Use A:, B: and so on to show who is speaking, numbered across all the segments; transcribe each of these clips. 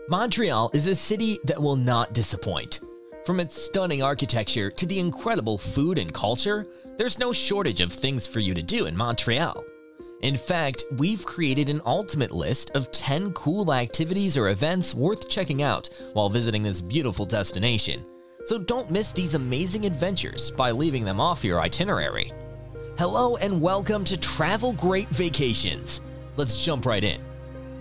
A: Montreal is a city that will not disappoint. From its stunning architecture to the incredible food and culture, there's no shortage of things for you to do in Montreal. In fact, we've created an ultimate list of 10 cool activities or events worth checking out while visiting this beautiful destination. So don't miss these amazing adventures by leaving them off your itinerary. Hello and welcome to Travel Great Vacations. Let's jump right in.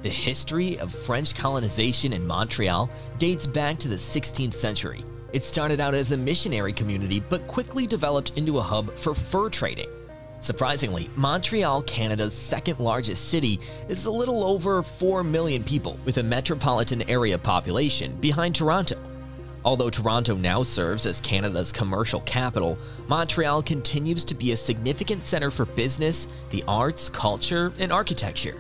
A: The history of French colonization in Montreal dates back to the 16th century. It started out as a missionary community but quickly developed into a hub for fur trading. Surprisingly, Montreal, Canada's second largest city, is a little over 4 million people with a metropolitan area population behind Toronto. Although Toronto now serves as Canada's commercial capital, Montreal continues to be a significant center for business, the arts, culture, and architecture.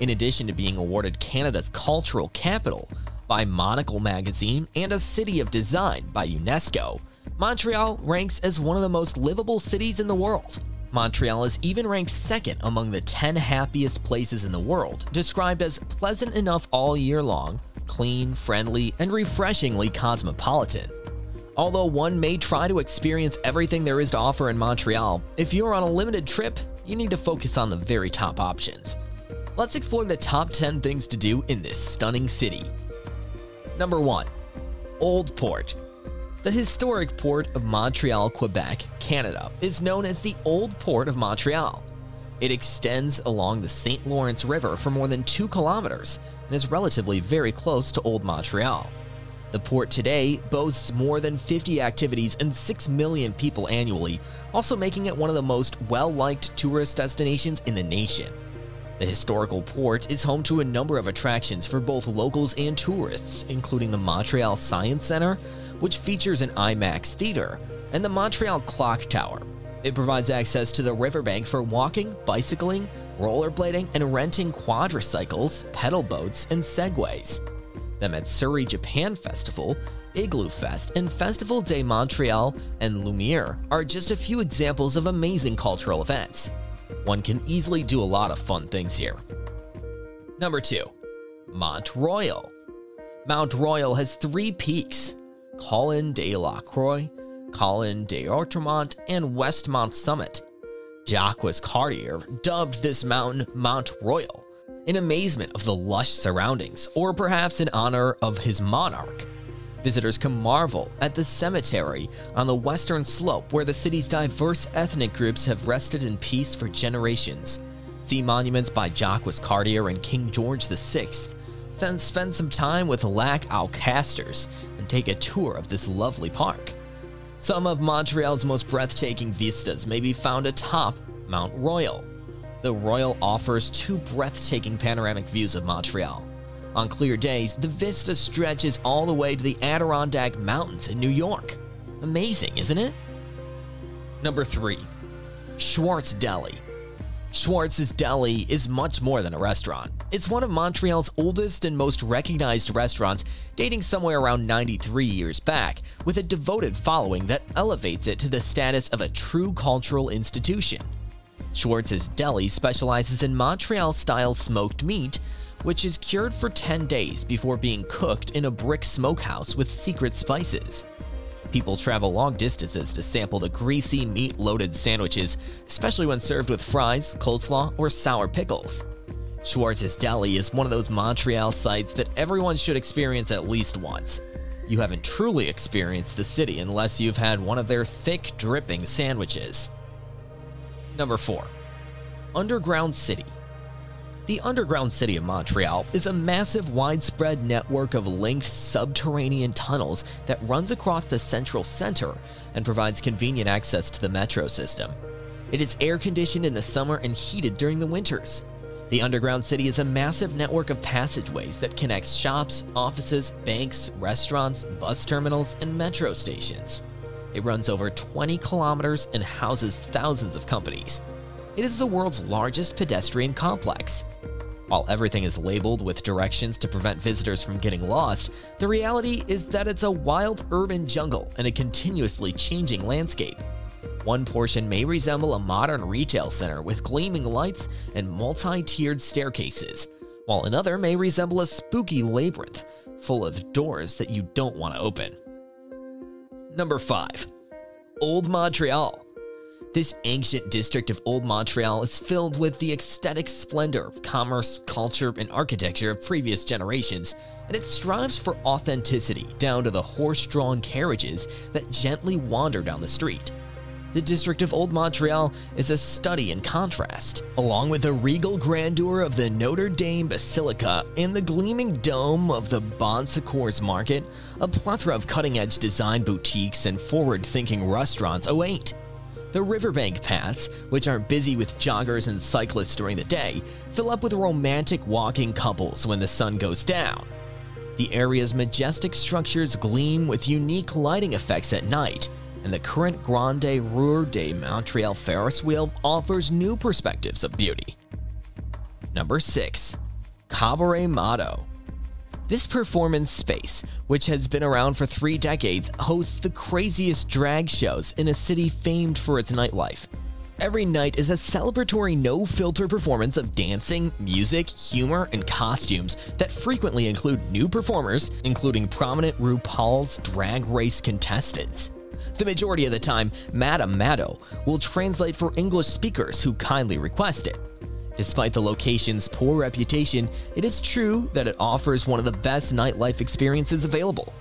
A: In addition to being awarded Canada's cultural capital by Monocle magazine and a city of design by UNESCO, Montreal ranks as one of the most livable cities in the world. Montreal is even ranked second among the 10 happiest places in the world, described as pleasant enough all year long, clean, friendly, and refreshingly cosmopolitan. Although one may try to experience everything there is to offer in Montreal, if you're on a limited trip, you need to focus on the very top options. Let's explore the top 10 things to do in this stunning city. Number 1. Old Port. The historic port of Montreal, Quebec, Canada, is known as the Old Port of Montreal. It extends along the St. Lawrence River for more than 2 kilometers and is relatively very close to Old Montreal. The port today boasts more than 50 activities and 6 million people annually, also making it one of the most well-liked tourist destinations in the nation. The historical port is home to a number of attractions for both locals and tourists, including the Montreal Science Center, which features an IMAX theater, and the Montreal Clock Tower. It provides access to the riverbank for walking, bicycling, rollerblading, and renting quadricycles, pedal boats, and segways. The Matsuri Japan Festival, Igloo Fest, and Festival de Montreal and Lumiere are just a few examples of amazing cultural events. One can easily do a lot of fun things here. Number 2. Mont-royal. Mont-royal has 3 peaks: Colin de la Croix, Colin de Outremont, and Westmont Summit. Jacques Cartier dubbed this mountain Mont-royal, in amazement of the lush surroundings, or perhaps in honor of his monarch. Visitors can marvel at the cemetery on the western slope where the city's diverse ethnic groups have rested in peace for generations. See monuments by Jacques Cartier and King George VI. Then spend some time with Lac aux Castors and take a tour of this lovely park. Some of Montreal's most breathtaking vistas may be found atop Mount Royal. The Royal offers 2 breathtaking panoramic views of Montreal. On clear days, the vista stretches all the way to the Adirondack Mountains in New York. Amazing, isn't it? Number 3. Schwartz Deli. Schwartz's Deli is much more than a restaurant. It's one of Montreal's oldest and most recognized restaurants, dating somewhere around 93 years back, with a devoted following that elevates it to the status of a true cultural institution. Schwartz's Deli specializes in Montreal-style smoked meat, which is cured for 10 days before being cooked in a brick smokehouse with secret spices. People travel long distances to sample the greasy, meat-loaded sandwiches, especially when served with fries, coleslaw, or sour pickles. Schwartz's Deli is one of those Montreal sites that everyone should experience at least once. You haven't truly experienced the city unless you've had one of their thick, dripping sandwiches. Number 4. Underground City. The underground city of Montreal is a massive, widespread network of linked subterranean tunnels that runs across the central center and provides convenient access to the metro system. It is air-conditioned in the summer and heated during the winters. The underground city is a massive network of passageways that connects shops, offices, banks, restaurants, bus terminals, and metro stations. It runs over 20 kilometers and houses thousands of companies. It is the world's largest pedestrian complex. While everything is labeled with directions to prevent visitors from getting lost, the reality is that it's a wild urban jungle in a continuously changing landscape. One portion may resemble a modern retail center with gleaming lights and multi-tiered staircases, while another may resemble a spooky labyrinth full of doors that you don't want to open. Number 5. Old Montreal. This ancient district of Old Montreal is filled with the ecstatic splendor of commerce, culture, and architecture of previous generations, and it strives for authenticity down to the horse-drawn carriages that gently wander down the street. The district of Old Montreal is a study in contrast, along with the regal grandeur of the Notre Dame Basilica and the gleaming dome of the Bon Secours Market. A plethora of cutting-edge design boutiques and forward-thinking restaurants await. The riverbank paths, which are busy with joggers and cyclists during the day, fill up with romantic walking couples when the sun goes down. The area's majestic structures gleam with unique lighting effects at night, and the current Grande Roue de Montreal Ferris wheel offers new perspectives of beauty. Number 6. Cabaret Mado. This performance space, which has been around for 3 decades, hosts the craziest drag shows in a city famed for its nightlife. Every night is a celebratory no-filter performance of dancing, music, humor, and costumes that frequently include new performers, including prominent RuPaul's Drag Race contestants. The majority of the time, Madame Mado will translate for English speakers who kindly request it. Despite the location's poor reputation, it is true that it offers one of the best nightlife experiences available.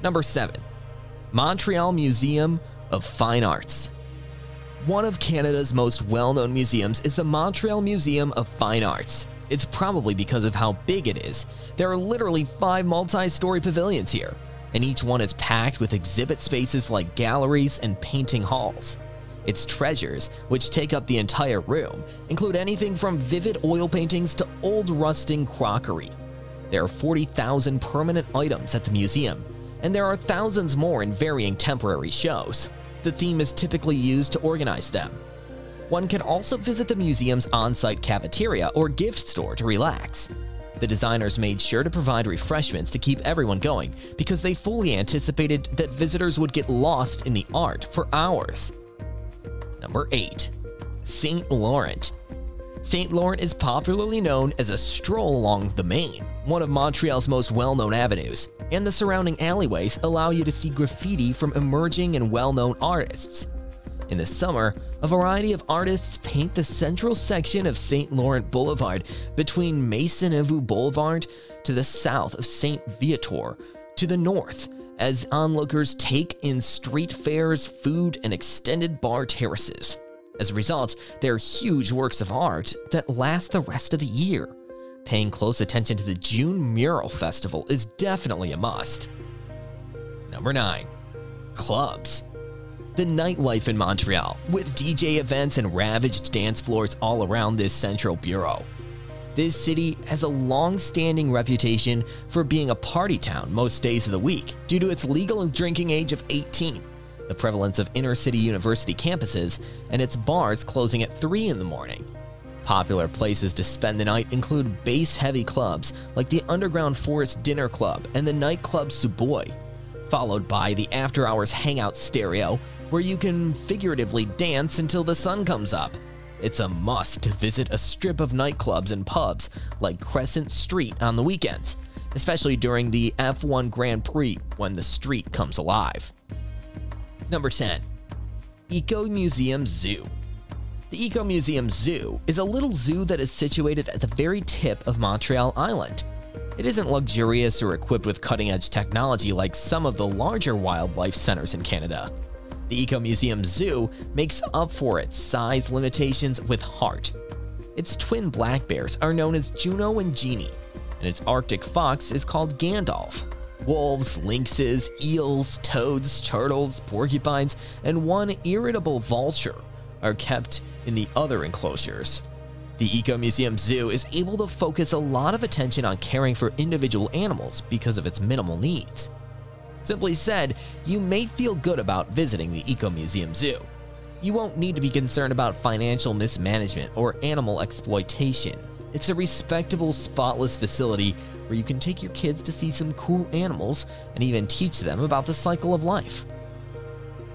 A: Number 7. Montreal Museum of Fine Arts. One of Canada's most well-known museums is the Montreal Museum of Fine Arts. It's probably because of how big it is. There are literally 5 multi-story pavilions here, and each one is packed with exhibit spaces like galleries and painting halls. Its treasures, which take up the entire room, include anything from vivid oil paintings to old rusting crockery. There are 40,000 permanent items at the museum, and there are thousands more in varying temporary shows. The theme is typically used to organize them. One can also visit the museum's on-site cafeteria or gift store to relax. The designers made sure to provide refreshments to keep everyone going because they fully anticipated that visitors would get lost in the art for hours. Number 8. St. Laurent. St. Laurent is popularly known as a stroll along the Main, one of Montreal's most well-known avenues, and the surrounding alleyways allow you to see graffiti from emerging and well-known artists. In the summer, a variety of artists paint the central section of St. Laurent Boulevard between Maisonneuve Boulevard to the south of St. Viator to the north, as onlookers take in street fairs, food, and extended bar terraces. As a result, they are huge works of art that last the rest of the year. Paying close attention to the June Mural Festival is definitely a must. Number 9. Clubs. The nightlife in Montreal, with DJ events and ravaged dance floors all around this central borough. This city has a long-standing reputation for being a party town most days of the week due to its legal drinking age of 18, the prevalence of inner-city university campuses, and its bars closing at 3 in the morning. Popular places to spend the night include bass-heavy clubs like the Underground Forest Dinner Club and the nightclub Suboy, followed by the after-hours hangout Stereo, where you can figuratively dance until the sun comes up. It's a must to visit a strip of nightclubs and pubs like Crescent Street on the weekends, especially during the F1 Grand Prix when the street comes alive. Number 10. Ecomuseum Zoo. The Ecomuseum Zoo is a little zoo that is situated at the very tip of Montreal Island. It isn't luxurious or equipped with cutting-edge technology like some of the larger wildlife centers in Canada. The Ecomuseum Zoo makes up for its size limitations with heart. Its twin black bears are known as Juno and Genie, and its Arctic fox is called Gandalf. Wolves, lynxes, eels, toads, turtles, porcupines, and one irritable vulture are kept in the other enclosures. The Ecomuseum Zoo is able to focus a lot of attention on caring for individual animals because of its minimal needs. Simply said, you may feel good about visiting the Ecomuseum Zoo. You won't need to be concerned about financial mismanagement or animal exploitation. It's a respectable, spotless facility where you can take your kids to see some cool animals and even teach them about the cycle of life.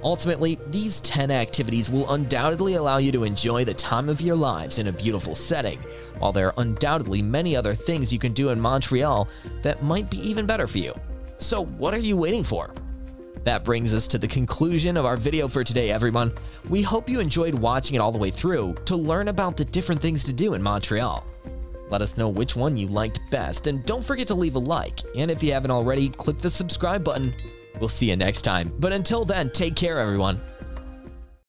A: Ultimately, these 10 activities will undoubtedly allow you to enjoy the time of your lives in a beautiful setting, while there are undoubtedly many other things you can do in Montreal that might be even better for you. So what are you waiting for? That brings us to the conclusion of our video for today, everyone. We hope you enjoyed watching it all the way through to learn about the different things to do in Montreal. Let us know which one you liked best, and don't forget to leave a like, and if you haven't already, click the subscribe button. We'll see you next time, but until then, take care everyone.